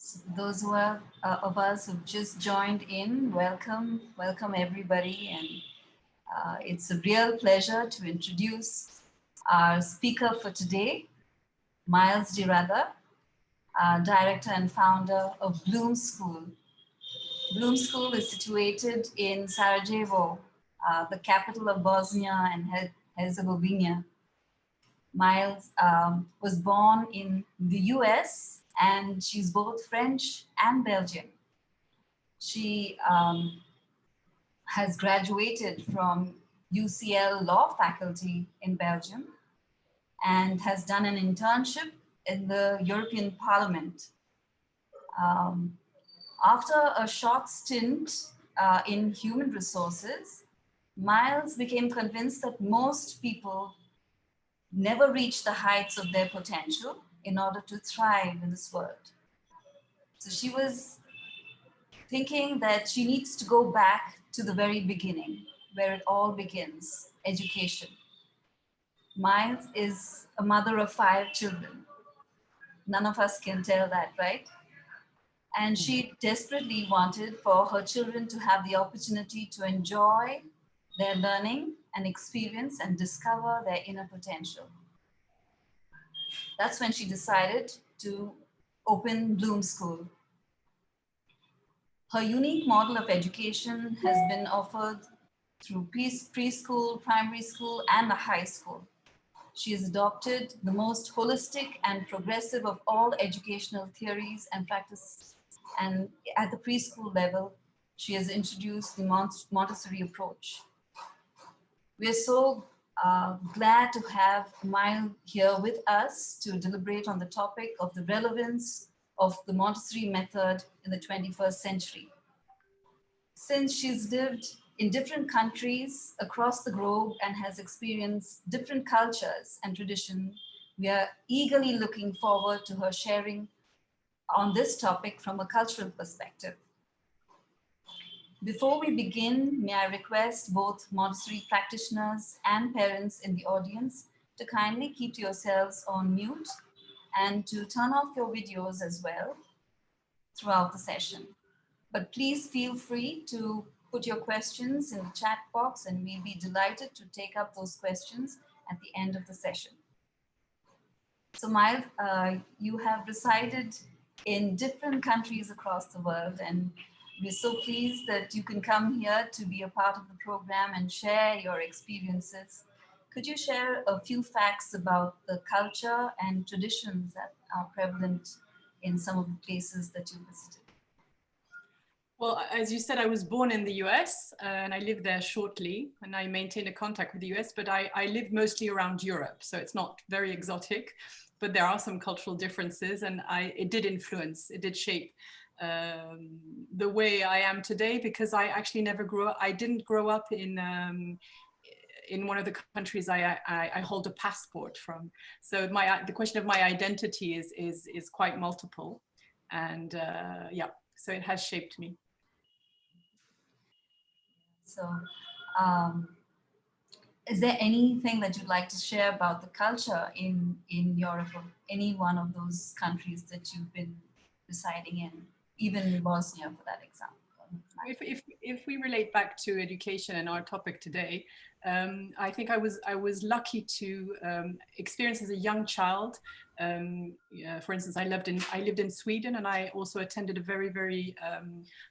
So those who are of us who've just joined in, welcome, welcome everybody. And it's a real pleasure to introduce our speaker for today, Maëlys Rudder, director and founder of Bloom School. Bloom School is situated in Sarajevo, the capital of Bosnia and Herzegovina. Maëlys was born in the US, and she's both French and Belgian. She has graduated from UCL Law Faculty in Belgium and has done an internship in the European Parliament. After a short stint in human resources, Maëlys became convinced that most people never reach the heights of their potential in order to thrive in this world. So she was thinking that she needs to go back to the very beginning, where it all begins, education. Maëlys is a mother of 5 children. None of us can tell that, right? And she desperately wanted for her children to have the opportunity to enjoy their learning and experience and discover their inner potential. That's when she decided to open Bloom School. Her unique model of education has been offered through preschool, primary school, and the high school. She has adopted the most holistic and progressive of all educational theories and practices. And at the preschool level, she has introduced the Montessori approach. We are so glad to have Maëlys here with us to deliberate on the topic of the relevance of the Montessori method in the 21st century. Since she's lived in different countries across the globe and has experienced different cultures and traditions, we are eagerly looking forward to her sharing on this topic from a cultural perspective. Before we begin, may I request both Montessori practitioners and parents in the audience to kindly keep yourselves on mute and to turn off your videos as well throughout the session. But please feel free to put your questions in the chat box, and we'll be delighted to take up those questions at the end of the session. So Maëlys, you have resided in different countries across the world, and we're so pleased that you can come here to be a part of the program and share your experiences. Could you share a few facts about the culture and traditions that are prevalent in some of the places that you visited? Well, as you said, I was born in the US and I lived there shortly, and I maintained a contact with the US, but I lived mostly around Europe. So it's not very exotic, but there are some cultural differences, and it did influence, it did shape the way I am today, because I actually never grew up, I didn't grow up in one of the countries I hold a passport from. So the question of my identity is quite multiple, and yeah, so it has shaped me. So is there anything that you'd like to share about the culture in Europe, or any one of those countries that you've been residing in, even Bosnia for that example? If we relate back to education and our topic today, I think I was lucky to experience as a young child. For instance, I lived in Sweden, and I also attended a very, very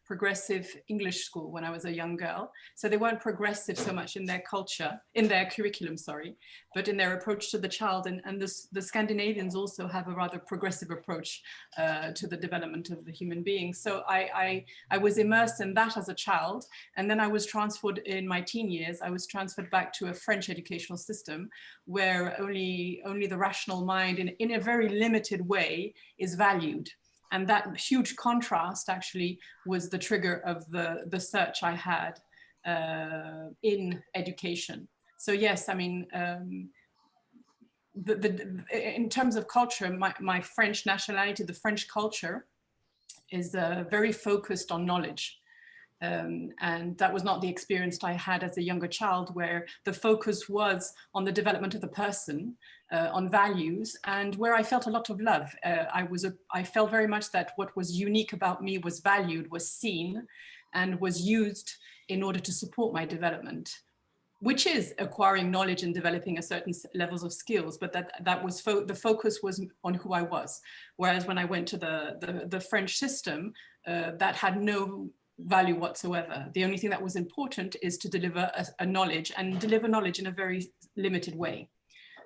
progressive English school when I was a young girl. So they weren't progressive so much in their culture, in their curriculum, sorry, but in their approach to the child. And the Scandinavians also have a rather progressive approach to the development of the human being. So I was immersed in that as a child, and then I was transferred in my teen years. I was transferred back to a French educational system where only the rational mind in a very limited way is valued. And that huge contrast actually was the trigger of the search I had in education. So yes, I mean, in terms of culture, my French nationality, the French culture is very focused on knowledge. And that was not the experience I had as a younger child, where the focus was on the development of the person, on values, and where I felt a lot of love. I felt very much that what was unique about me was valued, was seen, and was used in order to support my development, which is acquiring knowledge and developing a certain levels of skills, but that was the focus was on who I was. Whereas when I went to the French system, that had no value whatsoever. The only thing that was important is to deliver a knowledge, and deliver knowledge in a very limited way.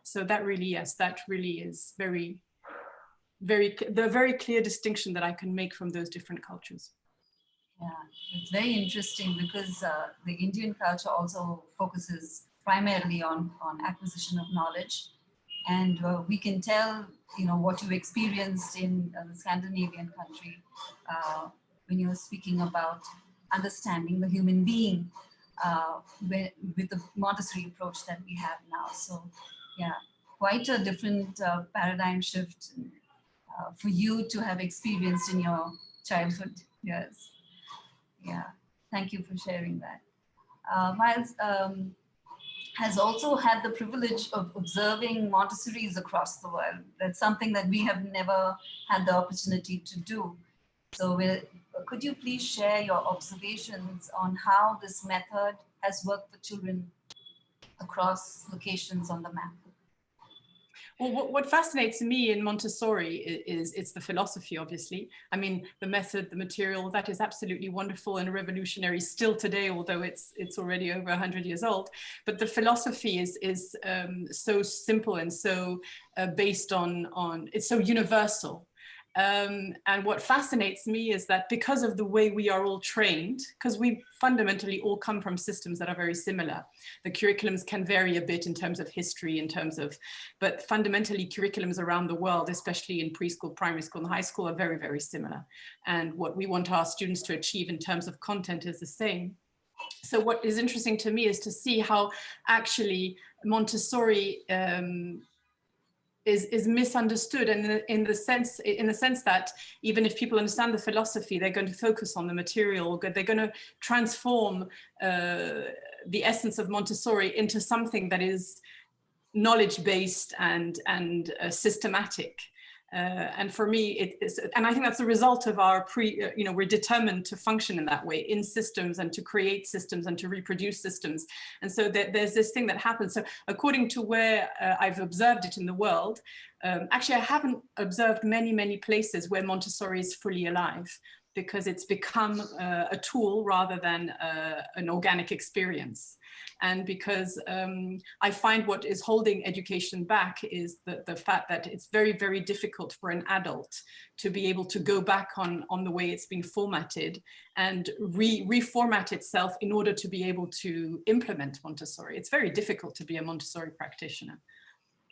So that really, yes, that really is the very clear distinction that I can make from those different cultures. Yeah, it's very interesting because the Indian culture also focuses primarily on acquisition of knowledge. And we can tell, what you experienced in the Scandinavian country when you're speaking about understanding the human being with the Montessori approach that we have now. So yeah, quite a different paradigm shift for you to have experienced in your childhood years. Yeah, thank you for sharing that. Maëlys has also had the privilege of observing Montessoris across the world. That's something that we have never had the opportunity to do. So could you please share your observations on how this method has worked for children across locations on the map? Well, what fascinates me in Montessori is it's the philosophy, obviously. I mean, the method, the material, that is absolutely wonderful and revolutionary still today, although it's already over 100 years old. But the philosophy is so simple and so based on it's so universal. And what fascinates me is that because of the way we are all trained, because we fundamentally all come from systems that are very similar, the curriculums can vary a bit in terms of history, but fundamentally curriculums around the world, especially in preschool, primary school, and high school, are very, very similar. And what we want our students to achieve in terms of content is the same. So what is interesting to me is to see how actually Montessori is misunderstood, and in the sense that even if people understand the philosophy, they're going to focus on the material, they're going to transform the essence of Montessori into something that is knowledge-based and systematic. And for me, and I think that's the result of our we're determined to function in that way, in systems, and to create systems and to reproduce systems. And so there's this thing that happens. So according to where I've observed it in the world, actually I haven't observed many places where Montessori is fully alive, because it's become a tool rather than an organic experience. And because I find what is holding education back is the fact that it's very, very difficult for an adult to be able to go back on the way it's been formatted and reformat itself in order to be able to implement Montessori. It's very difficult to be a Montessori practitioner.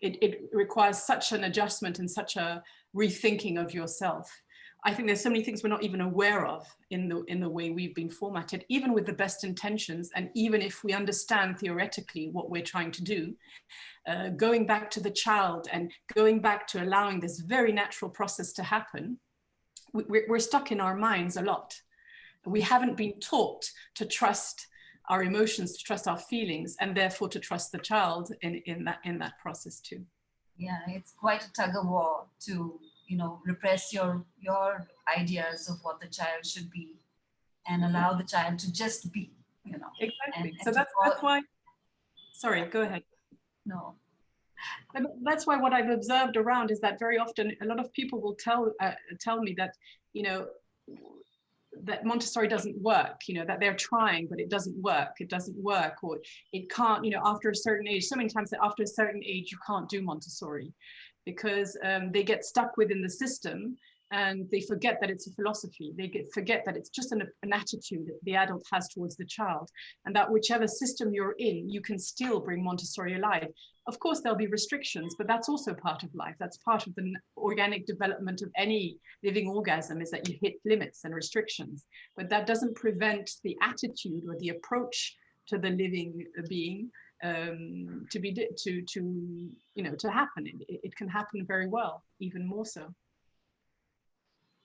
It requires such an adjustment and such a rethinking of yourself. I think there's so many things we're not even aware of in the way we've been formatted, even with the best intentions, and even if we understand theoretically what we're trying to do, going back to the child and going back to allowing this very natural process to happen, we're stuck in our minds a lot. We haven't been taught to trust our emotions, to trust our feelings, and therefore to trust the child in that process too. Yeah, it's quite a tug of war to repress your ideas of what the child should be and allow the child to just be, Exactly. So that's why, sorry, go ahead. No. That's why what I've observed around is that very often a lot of people will tell me that, that Montessori doesn't work, that they're trying, but it doesn't work, or it can't, after a certain age, so many times that after a certain age, you can't do Montessori, because they get stuck within the system and they forget that it's a philosophy. They forget that it's just an attitude that the adult has towards the child, and that whichever system you're in, you can still bring Montessori alive. Of course, there'll be restrictions, but that's also part of life. That's part of the organic development of any living organism, is that you hit limits and restrictions, but that doesn't prevent the attitude or the approach to the living being to happen. It can happen very well, even more so.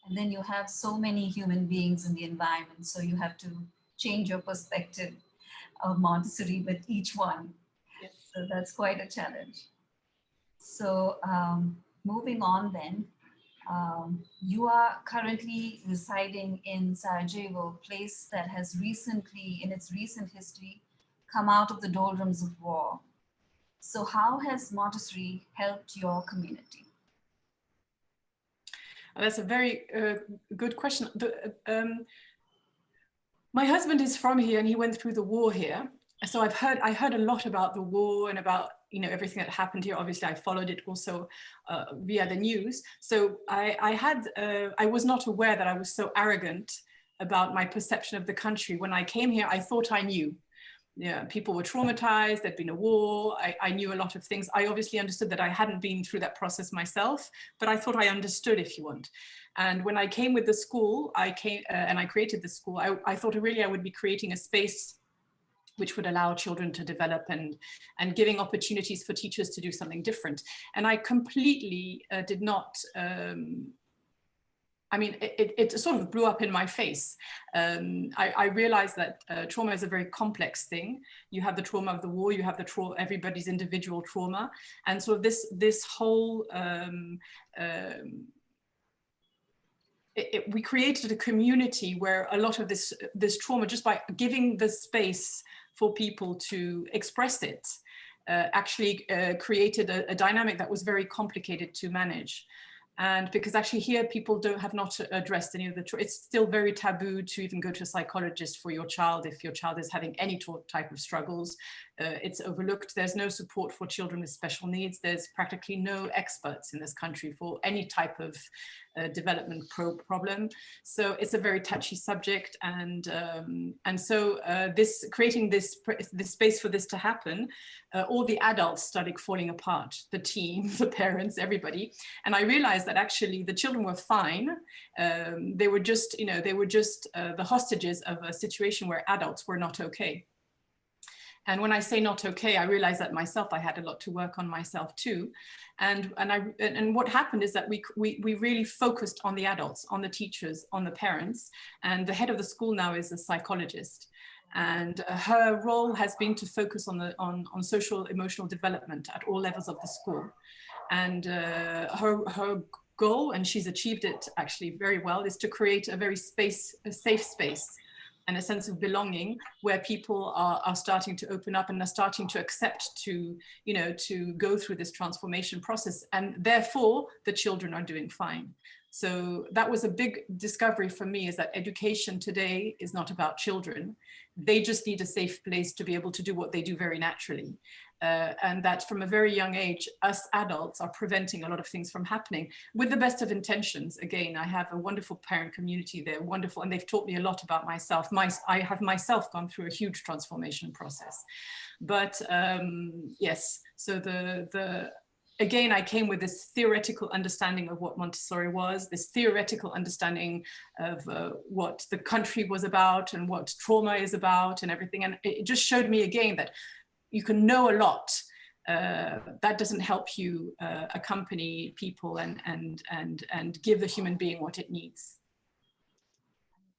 And then you have so many human beings in the environment, so you have to change your perspective of Montessori with each one. Yes. So that's quite a challenge. So moving on then, you are currently residing in Sarajevo, a place that has recently, in its recent history, come out of the doldrums of war. So how has Montessori helped your community? That's a very good question. My husband is from here and he went through the war here. So I heard a lot about the war and about, you know, everything that happened here. Obviously, I followed it also via the news. So I was not aware that I was so arrogant about my perception of the country. When I came here, I thought I knew. Yeah, people were traumatized, there'd been a war, I knew a lot of things. I obviously understood that I hadn't been through that process myself, but I thought I understood, if you want. And when I came with the school, and I created the school, I thought really I would be creating a space which would allow children to develop and giving opportunities for teachers to do something different. And I completely did not, I mean, it sort of blew up in my face. I realized that trauma is a very complex thing. You have the trauma of the war, you have the everybody's individual trauma. And so this whole, we created a community where a lot of this trauma, just by giving the space for people to express it, actually created a dynamic that was very complicated to manage. And because actually here people have not addressed any of the, it's still very taboo to even go to a psychologist for your child if your child is having any type of struggles. It's overlooked. There's no support for children with special needs. There's practically no experts in this country for any type of development problem. So it's a very touchy subject, and so creating this space for this to happen, all the adults started falling apart, the team, the parents, everybody. And I realized that actually the children were fine. They were just, the hostages of a situation where adults were not okay. And when I say not okay, I realized that myself, I had a lot to work on myself too. And what happened is that we really focused on the adults, on the teachers, on the parents. And the head of the school now is a psychologist. And her role has been to focus on social emotional development at all levels of the school. And her goal, and she's achieved it actually very well, is to create a safe space and a sense of belonging where people are starting to open up and are starting to accept to go through this transformation process. And therefore, the children are doing fine. So that was a big discovery for me, is that education today is not about children. They just need a safe place to be able to do what they do very naturally. And that from a very young age, us adults are preventing a lot of things from happening with the best of intentions. Again, I have a wonderful parent community. They're wonderful, and they've taught me a lot about myself. I have myself gone through a huge transformation process. But yes, so again, I came with this theoretical understanding of what Montessori was, this theoretical understanding of what the country was about and what trauma is about and everything. And it just showed me again that you can know a lot. That doesn't help you accompany people and give the human being what it needs.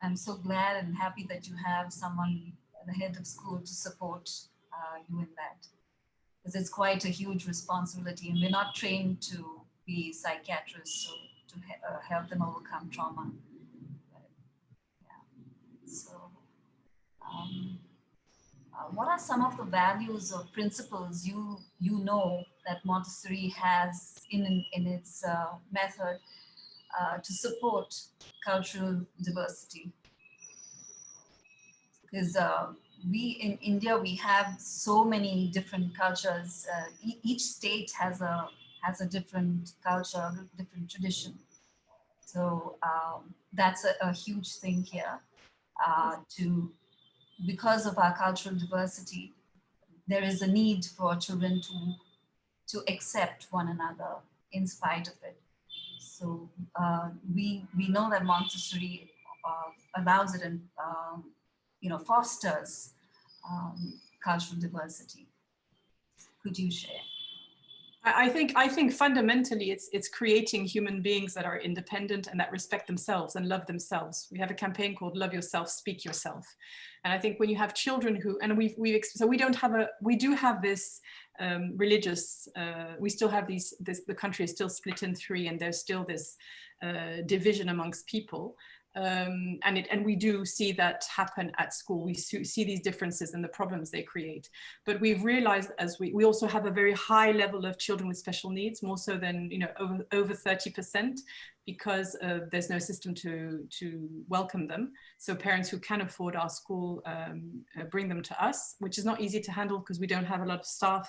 I'm so glad and happy that you have someone at the head of school to support you in that. Because it's quite a huge responsibility, and we're not trained to be psychiatrists, so to help them overcome trauma. But, yeah. So, what are some of the values or principles you know that Montessori has in its method to support cultural diversity? Because we in India, we have so many different cultures. Each state has a different culture, different tradition. So that's a huge thing here. Because of our cultural diversity, there is a need for children to accept one another in spite of it. So we know that Montessori allows it and fosters cultural diversity. Could you share? I think fundamentally it's creating human beings that are independent and that respect themselves and love themselves. We have a campaign called Love Yourself, Speak Yourself. And I think when you have children who, and so we do have this religious, we still have the country is still split in three, and there's still this division amongst people. And we do see that happen at school. We see these differences and the problems they create. But we've realized, as we also have a very high level of children with special needs, more so than, you know, over 30%, because there's no system to welcome them. So parents who can afford our school bring them to us, which is not easy to handle because we don't have a lot of staff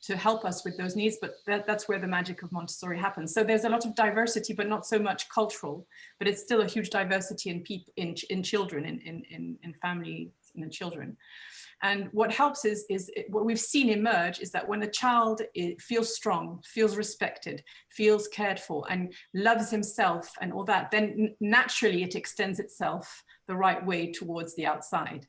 to help us with those needs, but that's where the magic of Montessori happens. So there's a lot of diversity, but not so much cultural, but it's still a huge diversity in people, in children, in families and in children. And what helps is what we've seen emerge is that when a child feels strong, feels respected, feels cared for, and loves himself and all that, then naturally it extends itself the right way towards the outside.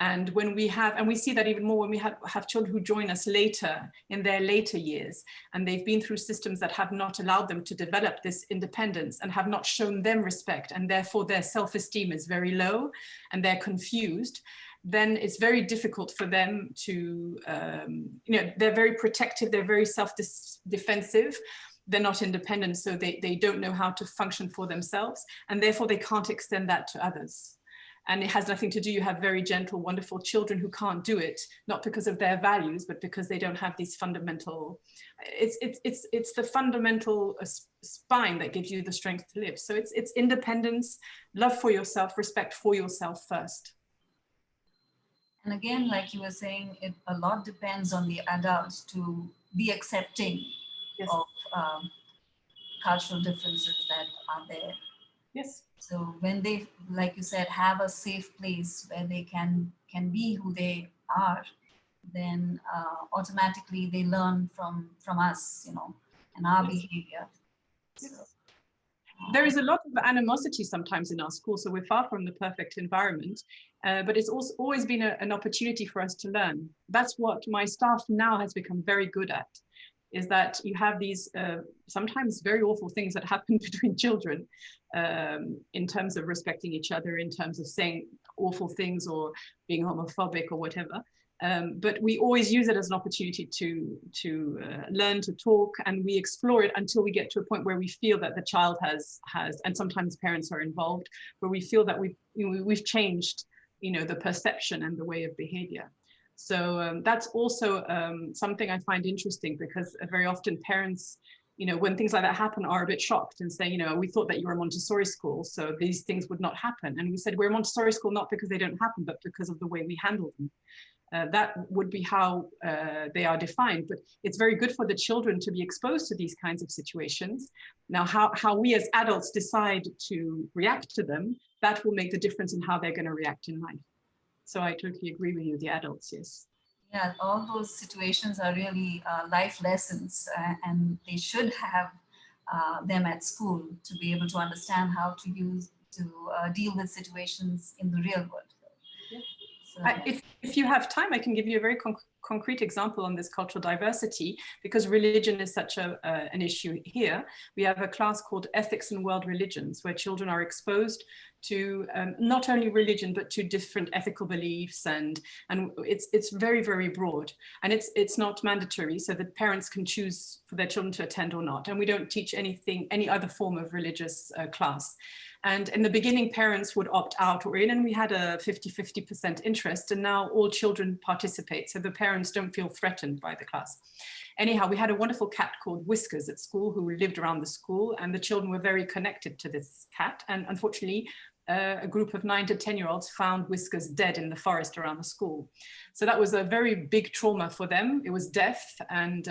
And when we have, and we see that even more when we have children who join us later, in their later years, and they've been through systems that have not allowed them to develop this independence and have not shown them respect, and therefore their self-esteem is very low and they're confused, then it's very difficult for them to, you know, they're very protective, they're very self-defensive, they're not independent, so they don't know how to function for themselves, and therefore they can't extend that to others. And it has nothing to do, you have very gentle, wonderful children who can't do it, not because of their values, but because they don't have these fundamental, it's the fundamental spine that gives you the strength to live. So it's independence, love for yourself, respect for yourself first. And again, like you were saying, a lot depends on the adults to be accepting Yes. of cultural differences that are there. Yes. So when they, like you said, have a safe place where they can be who they are, then automatically they learn from us, you know, and our behavior. So, there is a lot of animosity sometimes in our school, so we're far from the perfect environment, but it's also always been an opportunity for us to learn. That's what my staff now has become very good at, is that you have these sometimes very awful things that happen between children in terms of respecting each other, in terms of saying awful things or being homophobic or whatever. But we always use it as an opportunity to learn to talk, and we explore it until we get to a point where we feel that the child has, and sometimes parents are involved, where we feel that we've changed, you know, the perception and the way of behavior. So that's also something I find interesting, because very often parents, you know, when things like that happen, are a bit shocked and say, you know, we thought that you were a Montessori school, so these things would not happen. And we said, we're a Montessori school not because they don't happen, but because of the way we handle them. That would be how they are defined. But it's very good for the children to be exposed to these kinds of situations. Now, how we as adults decide to react to them, that will make the difference in how they're going to react in life. So I totally agree with you, the adults, yes. Yeah, all those situations are really life lessons, and they should have them at school to be able to understand how to deal with situations in the real world. Yeah. So, if you have time, I can give you a very concrete example on this cultural diversity, because religion is such an issue here. We have a class called Ethics and World Religions, where children are exposed to not only religion, but to different ethical beliefs, and it's very, very broad, and it's not mandatory, so that parents can choose for their children to attend or not. And we don't teach any other form of religious class. And in the beginning, parents would opt out or in, and we had a 50-50% interest, and now all children participate, so the parents don't feel threatened by the class. Anyhow, we had a wonderful cat called Whiskers at school who lived around the school, and the children were very connected to this cat. And unfortunately, a group of 9 to 10-year-olds found Whiskers dead in the forest around the school. So that was a very big trauma for them. It was death, and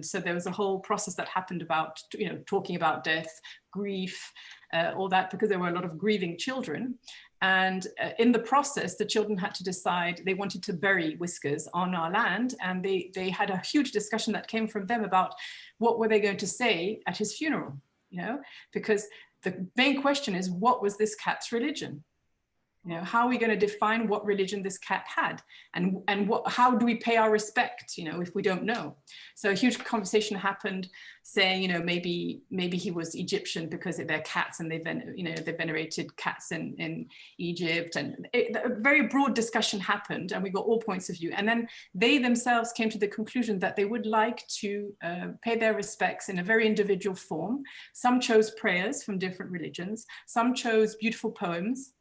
so there was a whole process that happened about, you know, talking about death, grief, all that, because there were a lot of grieving children. And in the process, the children had to decide they wanted to bury Whiskers on our land, and they had a huge discussion that came from them about what were they going to say at his funeral, you know, because the main question is, what was this cat's religion? You know, how are we going to define what religion this cat had, and how do we pay our respect, you know, if we don't know? So a huge conversation happened saying, you know, maybe he was Egyptian because they're cats and they venerated cats in Egypt, and a very broad discussion happened, and we got all points of view. And then they themselves came to the conclusion that they would like to pay their respects in a very individual form. Some chose prayers from different religions, some chose beautiful poems,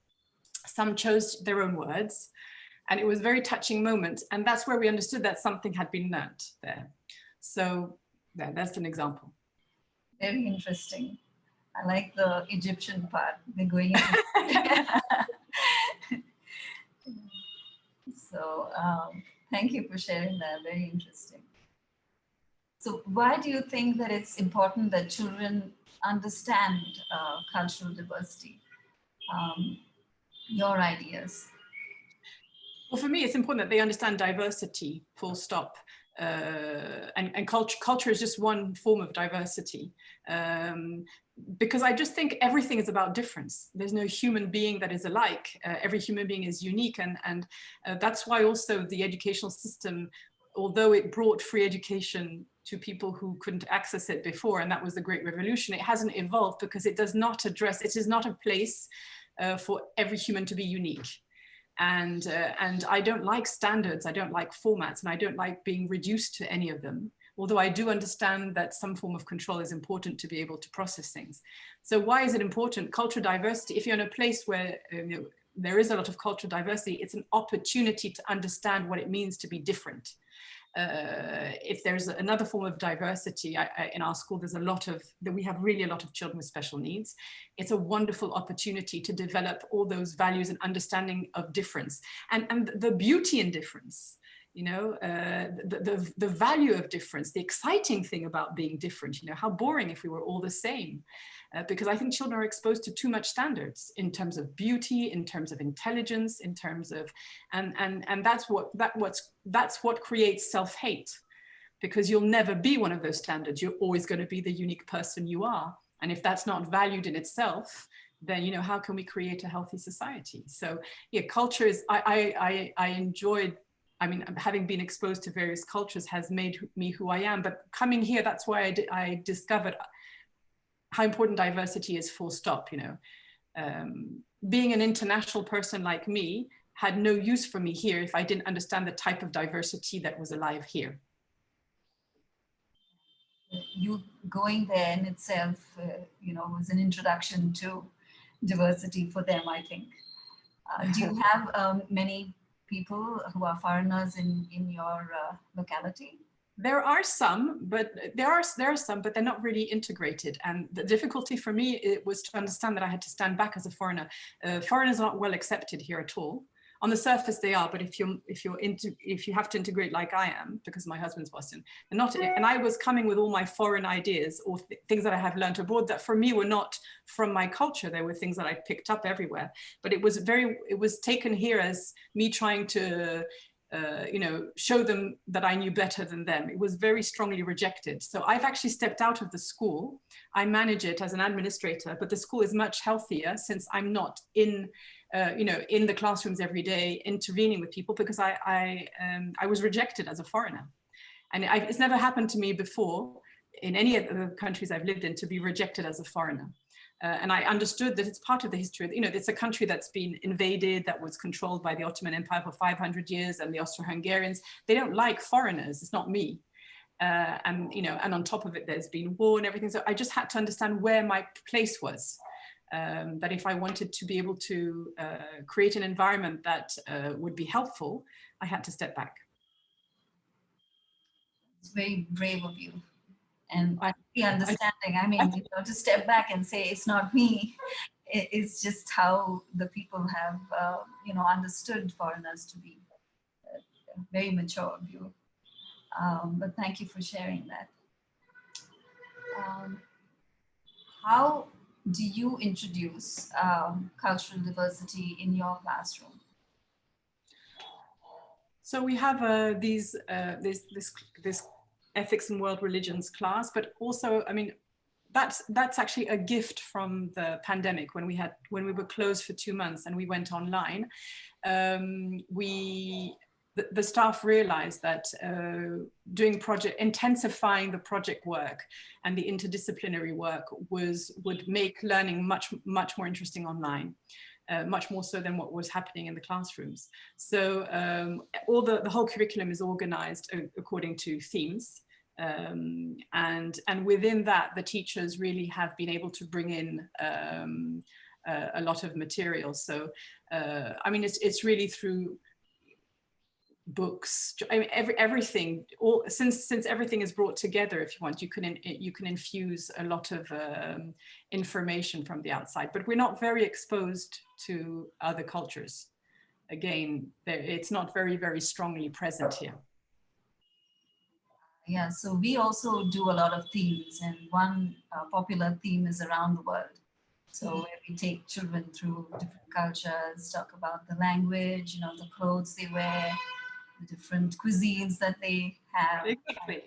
some chose their own words, and it was a very touching moment. And that's where we understood that something had been learnt there. So that's an example. Very interesting. I like the Egyptian part. They're going into so thank you for sharing that. Very interesting. So why do you think that it's important that children understand cultural diversity? Your ideas. Well, for me, it's important that they understand diversity, full stop. And culture is just one form of diversity. Because I just think everything is about difference. There's no human being that is alike. Every human being is unique. And that's why also the educational system, although it brought free education to people who couldn't access it before, and that was the Great Revolution, it hasn't evolved because it does not address, it is not a place for every human to be unique. And I don't like standards, I don't like formats, and I don't like being reduced to any of them. Although I do understand that some form of control is important to be able to process things. So why is it important? Cultural diversity, if you're in a place where there is a lot of cultural diversity, it's an opportunity to understand what it means to be different. If there's another form of diversity, in our school, we have really a lot of children with special needs. It's a wonderful opportunity to develop all those values and understanding of difference and the beauty in difference. You know, the value of difference, the exciting thing about being different, you know, how boring if we were all the same. Because I think children are exposed to too much standards in terms of beauty, in terms of intelligence, in terms of, and that's what creates self-hate, because you'll never be one of those standards. You're always going to be the unique person you are. And if that's not valued in itself, then, you know, how can we create a healthy society? So yeah, culture is, I enjoyed, I mean, having been exposed to various cultures has made me who I am, but coming here, that's why I discovered how important diversity is, full stop, you know. Being an international person like me had no use for me here if I didn't understand the type of diversity that was alive here. You going there in itself, you know, was an introduction to diversity for them, I think. Do you have many people who are foreigners in your locality? There are some, but there are some, but they're not really integrated. And the difficulty for me, it was to understand that I had to stand back as a foreigner. Foreigners are not well accepted here at all. On the surface they are, but if you have to integrate like I am, because my husband's Bosnian, and I was coming with all my foreign ideas or things that I have learned abroad that for me were not from my culture. They were things that I picked up everywhere. But it was taken here as me trying to you know, show them that I knew better than them. It was very strongly rejected. So I've actually stepped out of the school. I manage it as an administrator, but the school is much healthier since I'm not in, you know, in the classrooms every day intervening with people, because I was rejected as a foreigner. And it's never happened to me before in any of the countries I've lived in to be rejected as a foreigner. And I understood that it's part of the history. You know, it's a country that's been invaded, that was controlled by the Ottoman Empire for 500 years, and the Austro-Hungarians. They don't like foreigners. It's not me. And you know, and on top of it, there's been war and everything. So I just had to understand where my place was. That if I wanted to be able to create an environment that would be helpful, I had to step back. It's very brave of you. And the understanding, I mean, you know, to step back and say, it's not me, it's just how the people have, you know, understood foreigners to be a very mature view. But thank you for sharing that. How do you introduce cultural diversity in your classroom? So we have this ethics and world religions class, but also, I mean, that's actually a gift from the pandemic. When we were closed for 2 months and we went online, the staff realized that intensifying the project work and the interdisciplinary work would make learning much more interesting online. Much more so than what was happening in the classrooms. So the whole curriculum is organized according to themes. And within that, the teachers really have been able to bring in a lot of materials. So, I mean, it's really through books. I mean, everything. Since everything is brought together, if you want, you can infuse a lot of information from the outside. But we're not very exposed to other cultures. Again, it's not very strongly present here. Yeah, so we also do a lot of themes, and one popular theme is around the world. So where we take children through different cultures, talk about the language, the clothes they wear, the different cuisines that they have. Exactly.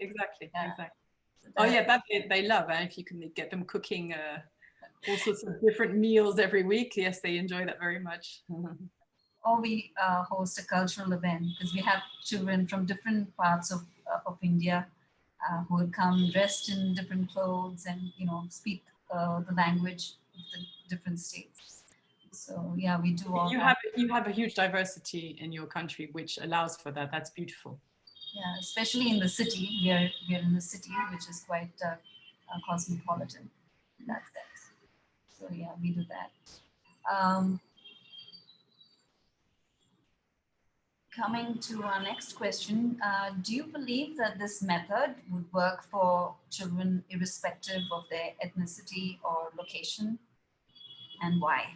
So oh yeah, that they love. If you can get them cooking all sorts of different meals every week, yes, they enjoy that very much. Or we host a cultural event, because we have children from different parts of India who would come dressed in different clothes and speak the language of the different states. So yeah, we do all you have a huge diversity in your country, which allows for that. That's beautiful. Yeah, especially in the city. We are in the city, which is quite cosmopolitan in that sense. So yeah, we do that. Coming to our next question, do you believe that this method would work for children irrespective of their ethnicity or location, and why?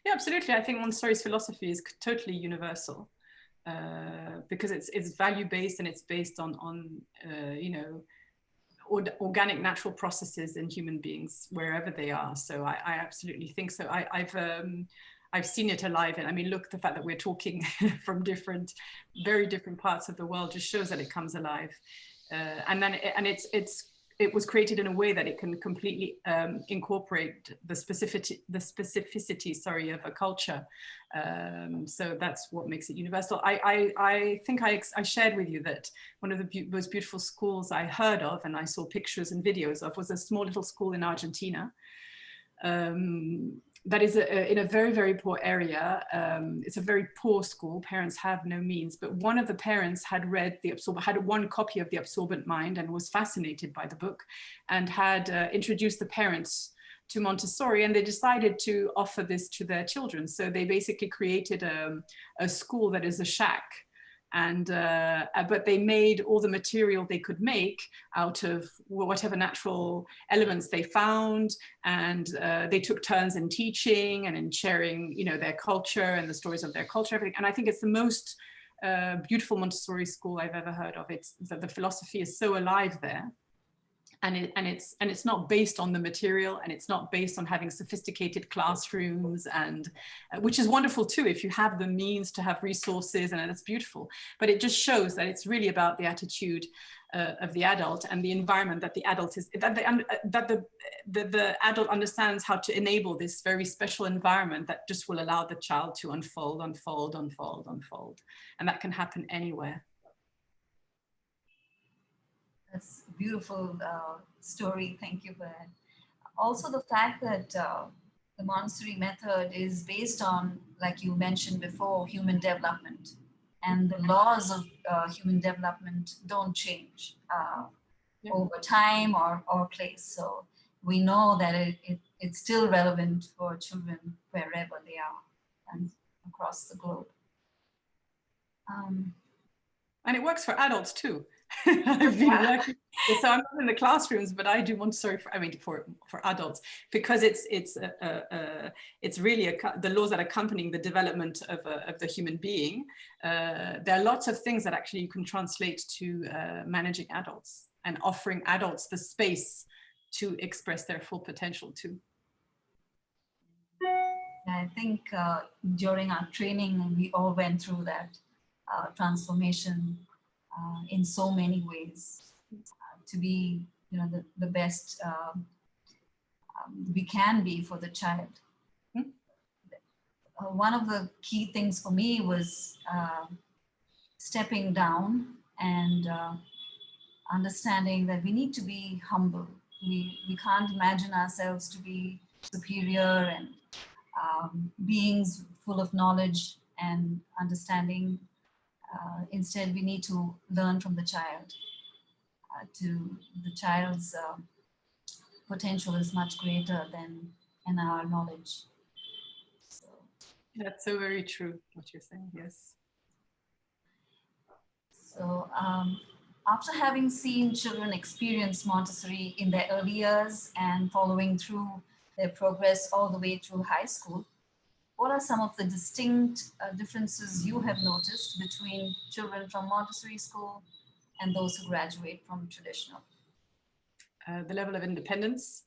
Yeah, absolutely. I think Montessori's philosophy is totally universal because it's value-based and it's based on organic natural processes in human beings wherever they are. So I absolutely think so. I've seen it alive, and I mean, look, the fact that we're talking from very different parts of the world just shows that it comes alive, it was created in a way that it can completely incorporate the specificity, of a culture. So that's what makes it universal. I think I shared with you that one of the most beautiful schools I heard of and I saw pictures and videos of was a small little school in Argentina. That is in a very poor area. It's a very poor school. Parents have no means, but one of the parents had had one copy of The Absorbent Mind and was fascinated by the book, and had introduced the parents to Montessori, and they decided to offer this to their children. So they basically created a school that is a shack. And but they made all the material they could make out of whatever natural elements they found, and they took turns in teaching and in sharing, their culture and the stories of their culture, everything. And I think it's the most beautiful Montessori school I've ever heard of. It's that the philosophy is so alive there. And it's not based on the material, and it's not based on having sophisticated classrooms, and which is wonderful too if you have the means to have resources, and that's beautiful. But it just shows that it's really about the attitude of the adult and the environment that the adult is, that the adult understands how to enable this very special environment that just will allow the child to unfold, and that can happen anywhere. That's a beautiful story. Thank you for that. Also, the fact that the Montessori method is based on, like you mentioned before, human development. And the laws of human development don't change over time or place. So we know that it's still relevant for children wherever they are and across the globe. And it works for adults too. I've been working, so I'm not in the classrooms, but I do Montessori for adults, because it's really the laws that accompany the development of the human being. There are lots of things that actually you can translate to managing adults and offering adults the space to express their full potential too. I think during our training, we all went through that transformation in so many ways, to be the best we can be for the child. One of the key things for me was stepping down and understanding that we need to be humble. We can't imagine ourselves to be superior and beings full of knowledge and understanding. Instead, we need to learn from the child. The child's potential is much greater than in our knowledge. So, that's so very true what you're saying. Yes. So after having seen children experience Montessori in their early years and following through their progress all the way through high school, what are some of the distinct differences you have noticed between children from Montessori school and those who graduate from traditional? The level of independence,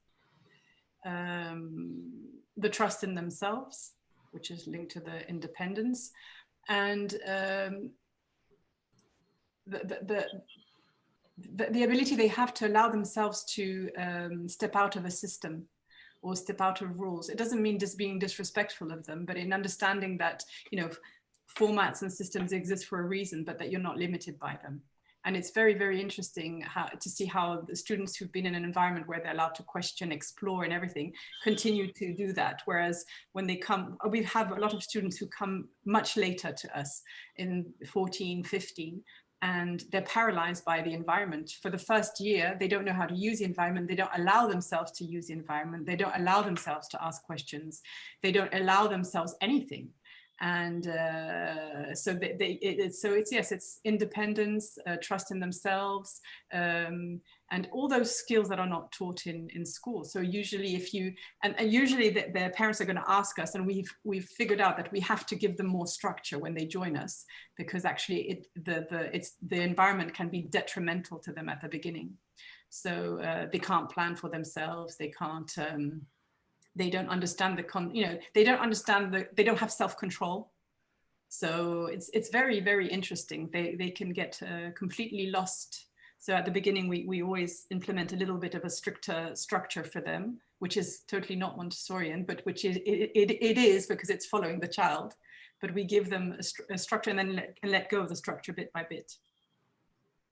the trust in themselves, which is linked to the independence, and the ability they have to allow themselves to step out of a system or step out of rules. It doesn't mean just being disrespectful of them, but in understanding that, formats and systems exist for a reason, but that you're not limited by them. And it's very, very interesting to see how the students who've been in an environment where they're allowed to question, explore and everything continue to do that. Whereas when they come, we have a lot of students who come much later to us in 14, 15, and they're paralyzed by the environment. For the first year, they don't know how to use the environment. They don't allow themselves to use the environment. They don't allow themselves to ask questions. They don't allow themselves anything. And so it's independence, trust in themselves, and all those skills that are not taught in school. So usually usually their parents are going to ask us, and we've figured out that we have to give them more structure when they join us, because actually the environment can be detrimental to them at the beginning. So they can't plan for themselves. They can't. They don't understand they don't have self-control. So it's very, very interesting. They can get completely lost. So at the beginning, we always implement a little bit of a stricter structure for them, which is totally not Montessorian, but which it is because it's following the child. But we give them a structure and then let go of the structure bit by bit.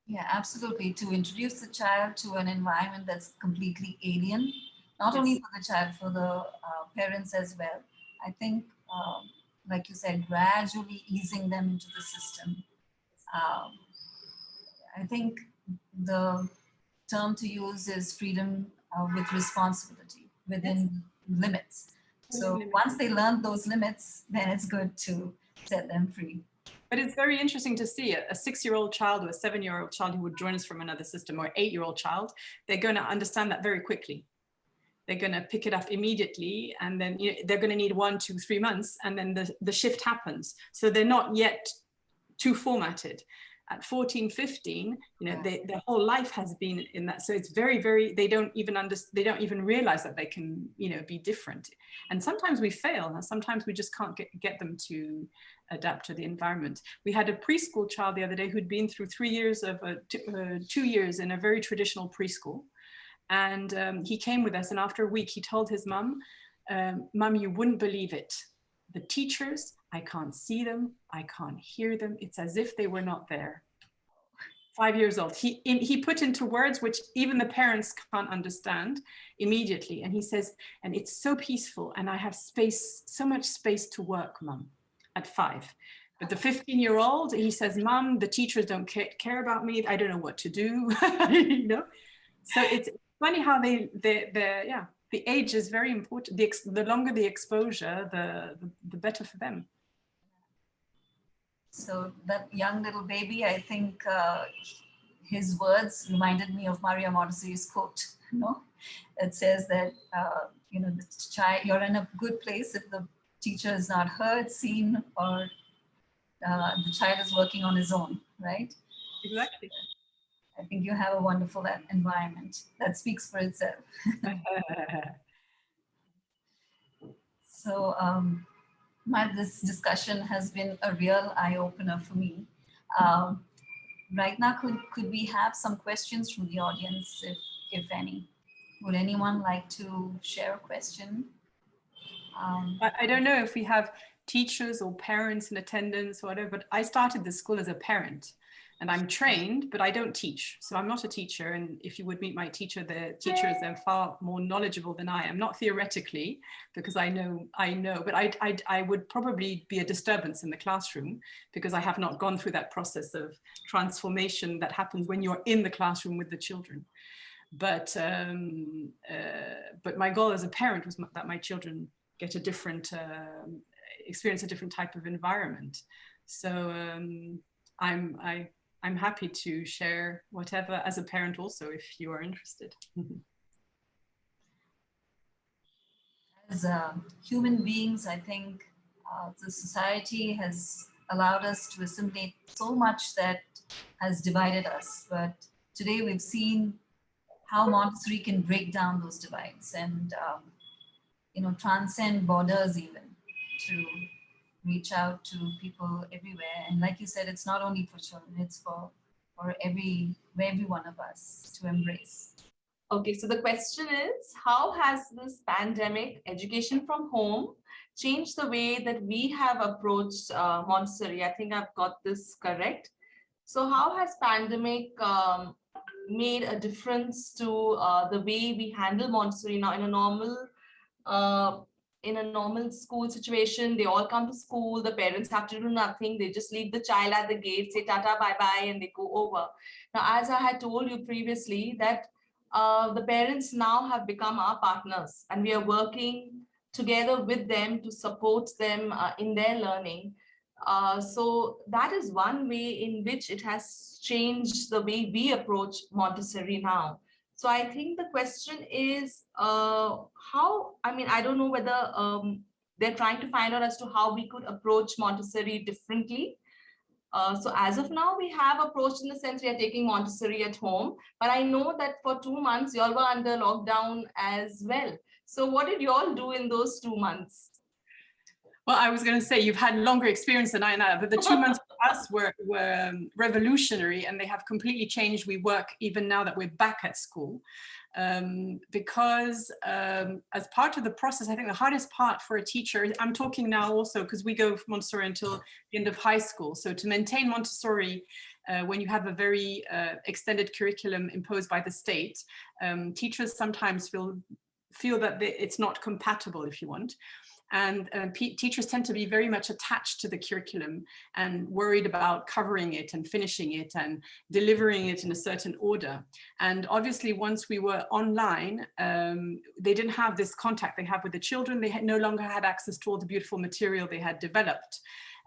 Yeah, absolutely. To introduce the child to an environment that's completely alien, not only for the child, for the parents as well. I think, like you said, gradually easing them into the system. I think the term to use is freedom with responsibility within limits. So once they learn those limits, then it's good to set them free. But it's very interesting to see a 6-year-old child or a 7-year-old child who would join us from another system, or an 8-year-old child. They're going to understand that very quickly. They're going to pick it up immediately, and then they're going to need 1, 2, 3 months, and then the shift happens. So they're not yet too formatted. At 14, 15, their whole life has been in that. So it's very, very, they don't even realize that they can, be different. And sometimes we fail, and sometimes we just can't get them to adapt to the environment. We had a preschool child the other day who'd been through 3 years of 2 years in a very traditional preschool. And he came with us, and after a week, he told his mum, "Mum, you wouldn't believe it. The teachers, I can't see them, I can't hear them. It's as if they were not there." 5 years old. He put into words which even the parents can't understand immediately. And he says, "And it's so peaceful, and I have space, so much space to work, Mum," at 5. But the 15-year-old, he says, "Mum, the teachers don't care about me. I don't know what to do." So it's funny how the age is very important. The longer the exposure, the better for them. So that young little baby, I think his words reminded me of Maria Montessori's quote. It says that the child, you're in a good place if the teacher is not heard, seen, or the child is working on his own, right? Exactly. I think you have a wonderful environment that speaks for itself. So this discussion has been a real eye-opener for me. Right now, could we have some questions from the audience if if any. Would anyone like to share a question? I don't know if we have teachers or parents in attendance or whatever, but I started the school as a parent and I'm trained, but I don't teach. So I'm not a teacher. And if you would meet my teacher, the teachers are far more knowledgeable than I am, not theoretically, because I know, but I would probably be a disturbance in the classroom because I have not gone through that process of transformation that happens when you're in the classroom with the children. But my goal as a parent was that my children get a different, experience a different type of environment. So I'm happy to share whatever as a parent also, if you are interested. As human beings, I think the society has allowed us to assimilate so much that has divided us. But today we've seen how Montessori can break down those divides and transcend borders even to reach out to people everywhere. And like you said, it's not only for children, it's for every one of us to embrace. Okay, so the question is, how has this pandemic education from home changed the way that we have approached Montessori? I think I've got this correct. So how has pandemic made a difference to the way we handle Montessori now in a normal school situation? They all come to school, the parents have to do nothing, they just leave the child at the gate, say tata, bye-bye, and they go over. Now, as I had told you previously, that the parents now have become our partners and we are working together with them to support them in their learning. So that is one way in which it has changed the way we approach Montessori now. So I think the question is how, I don't know whether they're trying to find out as to how we could approach Montessori differently. So as of now, we have approached in the sense we are taking Montessori at home, but I know that for 2 months, you all were under lockdown as well. So what did you all do in those 2 months? Well, I was going to say you've had longer experience than I have, but the 2 months for us were revolutionary, and they have completely changed. We work even now that we're back at school, because as part of the process, I think the hardest part for a teacher, I'm talking now also because we go Montessori until the end of high school. So to maintain Montessori when you have a very extended curriculum imposed by the state, teachers sometimes feel that it's not compatible, if you want. And teachers tend to be very much attached to the curriculum and worried about covering it and finishing it and delivering it in a certain order. And obviously, once we were online, they didn't have this contact they have with the children. They no longer had access to all the beautiful material they had developed.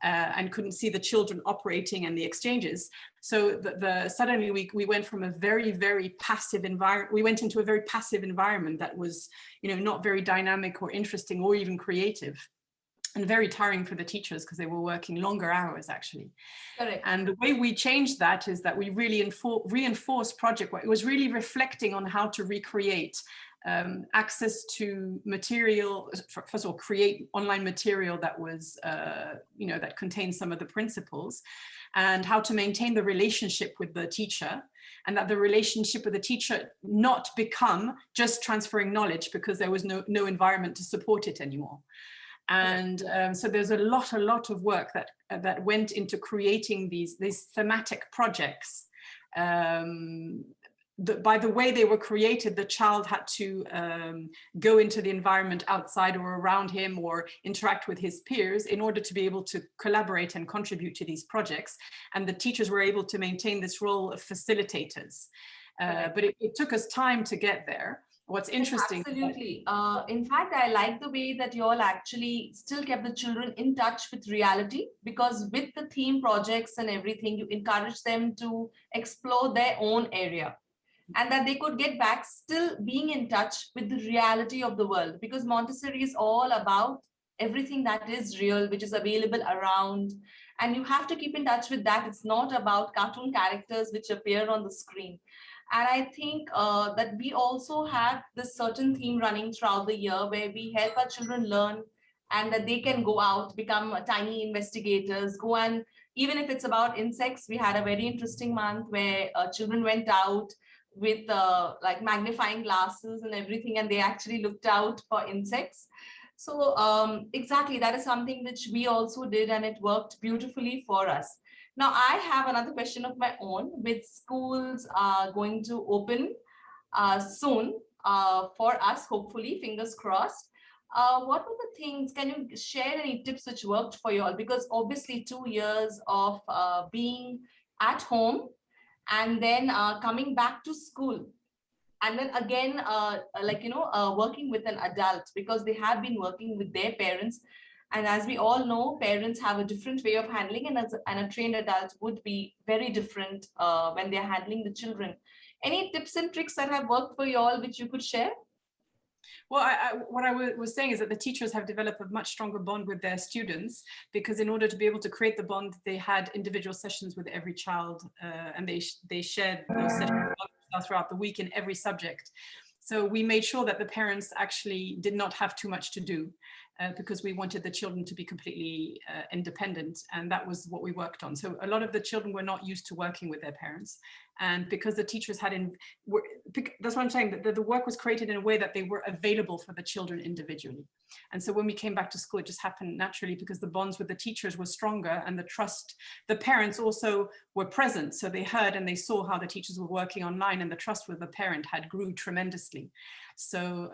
And couldn't see the children operating and the exchanges. So suddenly we went from a very, very passive environment. We went into a very passive environment that was, not very dynamic or interesting or even creative, and very tiring for the teachers because they were working longer hours actually. Correct. And the way we changed that is that we really reinforced project work. It was really reflecting on how to recreate access to material, first of all, create online material that was, that contained some of the principles, and how to maintain the relationship with the teacher, and that the relationship with the teacher not become just transferring knowledge because there was no environment to support it anymore. And so there's a lot of work that went into creating these thematic projects. By the way they were created, the child had to go into the environment outside or around him or interact with his peers in order to be able to collaborate and contribute to these projects. And the teachers were able to maintain this role of facilitators. But it took us time to get there. What's interesting. Absolutely. In fact, I like the way that you all actually still kept the children in touch with reality, because with the theme projects and everything, you encourage them to explore their own area, and that they could get back still being in touch with the reality of the world, because Montessori is all about everything that is real, which is available around, and you have to keep in touch with that. It's not about cartoon characters which appear on the screen. And I think that we also have this certain theme running throughout the year where we help our children learn, and that they can go out, become tiny investigators, go and, even if it's about insects, we had a very interesting month where children went out, with like magnifying glasses and everything, and they actually looked out for insects. So exactly, that is something which we also did, and it worked beautifully for us. Now, I have another question of my own. With schools going to open soon for us, hopefully, fingers crossed. What were the things, can you share any tips which worked for you all? Because obviously 2 years of being at home and then coming back to school, and then again working with an adult, because they have been working with their parents, and as we all know, parents have a different way of handling, and a trained adult would be very different when they're handling the children. Any tips and tricks that have worked for you all which you could share? Well, what I was saying is that the teachers have developed a much stronger bond with their students, because in order to be able to create the bond, they had individual sessions with every child, and they shared those sessions throughout the week in every subject. So we made sure that the parents actually did not have too much to do, because we wanted the children to be completely independent, and that was what we worked on. So a lot of the children were not used to working with their parents, and because the teachers that's what I'm saying, that the work was created in a way that they were available for the children individually. And so when we came back to school, it just happened naturally, because the bonds with the teachers were stronger, and the parents also were present. So they heard and they saw how the teachers were working online, and the trust with the parent grew tremendously. So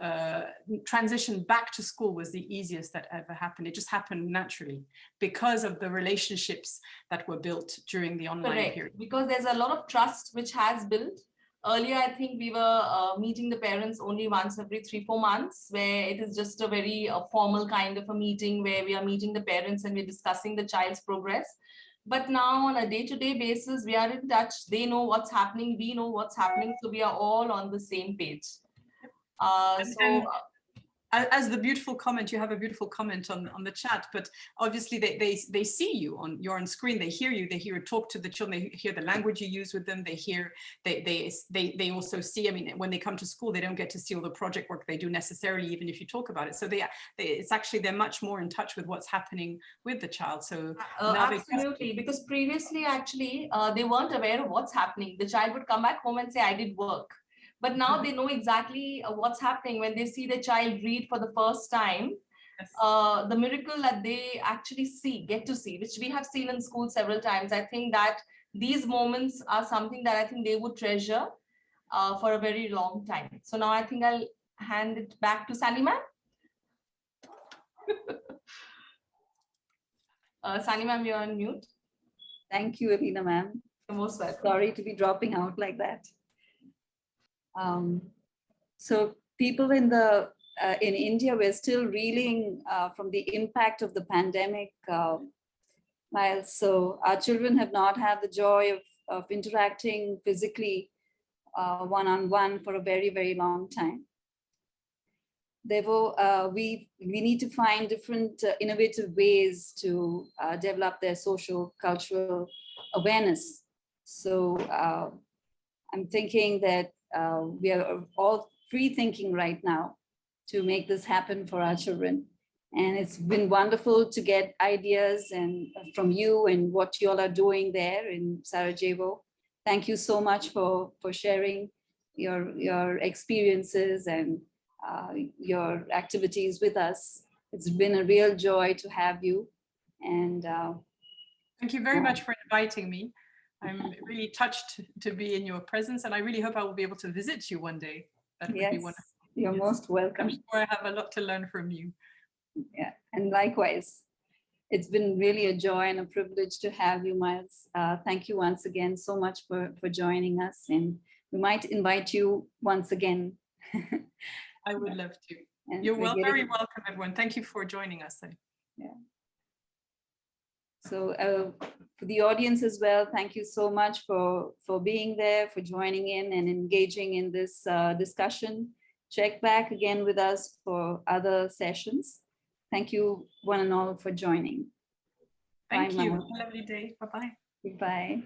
transition back to school was the easiest that ever happened. It just happened naturally because of the relationships that were built during the online period. Because there's a lot of trust which has built. Earlier, I think we were meeting the parents only once every 3-4 months, where it is just a very formal kind of a meeting where we are meeting the parents and we're discussing the child's progress. But now on a day-to-day basis, we are in touch. They know what's happening. We know what's happening. So we are all on the same page. As the beautiful comment, you have a beautiful comment on the chat, but obviously they see you you're on screen, they hear you talk to the children, they hear the language you use with them, they also see, I mean, when they come to school, they don't get to see all the project work they do necessarily, even if you talk about it. So they're much more in touch with what's happening with the child. So now absolutely, because previously actually they weren't aware of what's happening. The child would come back home and say, I did work. But now they know exactly what's happening when they see the child read for the first time. Yes. The miracle that they actually get to see, which we have seen in school several times. I think that these moments are something that I think they would treasure for a very long time. So now I think I'll hand it back to Sani ma'am. Sani ma'am, you're on mute. Thank you, Alina ma'am. You're most welcome. Sorry to be dropping out like that. So people in India, we're still reeling from the impact of the pandemic. So our children have not had the joy of interacting physically one-on-one for a very, very long time. Therefore, we need to find different innovative ways to develop their social, cultural awareness. So I'm thinking that we are all free thinking right now to make this happen for our children. And it's been wonderful to get ideas from you and what you all are doing there in Sarajevo. Thank you so much for sharing your experiences and your activities with us. It's been a real joy to have you. And thank you very much for inviting me. I'm really touched to be in your presence, and I really hope I will be able to visit you one day. That would be wonderful. You're most welcome. I'm sure I have a lot to learn from you. Yeah, and likewise. It's been really a joy and a privilege to have you, Maëlys. Thank you once again so much for joining us, and we might invite you once again. I would love to. And you're very welcome, everyone. Thank you for joining us. Yeah. So for the audience as well, thank you so much for being there, for joining in and engaging in this discussion. Check back again with us for other sessions. Thank you one and all for joining. Thank you. Have a lovely day. Bye-bye. Goodbye.